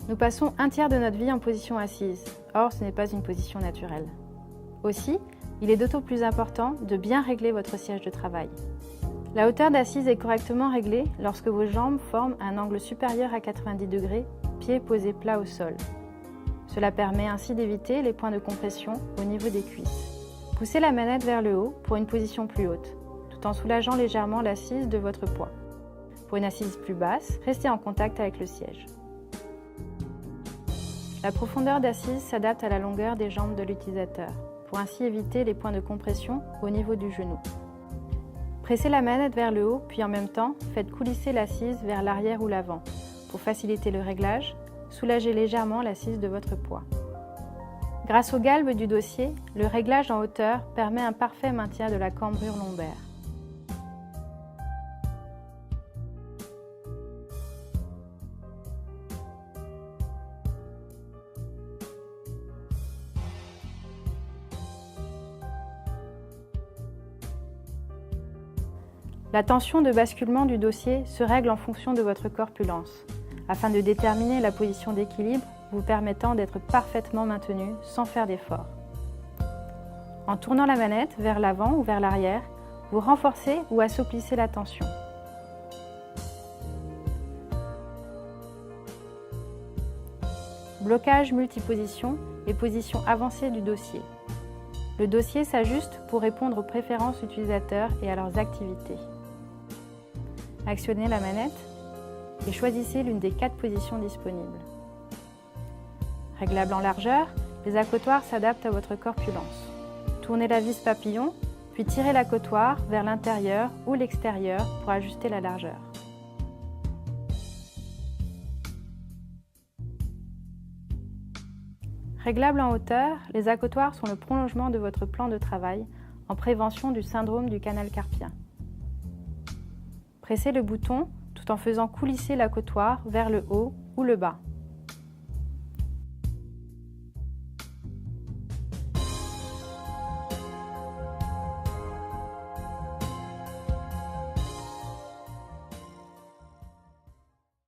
Nous passons un tiers de notre vie en position assise. Or, ce n'est pas une position naturelle. Aussi, il est d'autant plus important de bien régler votre siège de travail. La hauteur d'assise est correctement réglée lorsque vos jambes forment un angle supérieur à 90 degrés, pieds posés plats au sol. Cela permet ainsi d'éviter les points de compression au niveau des cuisses. Poussez la manette vers le haut pour une position plus haute, tout en soulageant légèrement l'assise de votre poids. Pour une assise plus basse, restez en contact avec le siège. La profondeur d'assise s'adapte à la longueur des jambes de l'utilisateur, pour ainsi éviter les points de compression au niveau du genou. Pressez la manette vers le haut, puis en même temps, faites coulisser l'assise vers l'arrière ou l'avant. Pour faciliter le réglage, soulagez légèrement l'assise de votre poids. Grâce au galbe du dossier, le réglage en hauteur permet un parfait maintien de la cambrure lombaire. La tension de basculement du dossier se règle en fonction de votre corpulence, afin de déterminer la position d'équilibre vous permettant d'être parfaitement maintenu sans faire d'effort. En tournant la manette vers l'avant ou vers l'arrière, vous renforcez ou assouplissez la tension. Blocage multiposition et position avancée du dossier. Le dossier s'ajuste pour répondre aux préférences utilisateurs et à leurs activités. Actionnez la manette et choisissez l'une des 4 positions disponibles. Réglable en largeur, les accotoirs s'adaptent à votre corpulence. Tournez la vis papillon, puis tirez l'accotoir vers l'intérieur ou l'extérieur pour ajuster la largeur. Réglable en hauteur, les accotoirs sont le prolongement de votre plan de travail en prévention du syndrome du canal carpien. Pressez le bouton tout en faisant coulisser l'accotoir vers le haut ou le bas.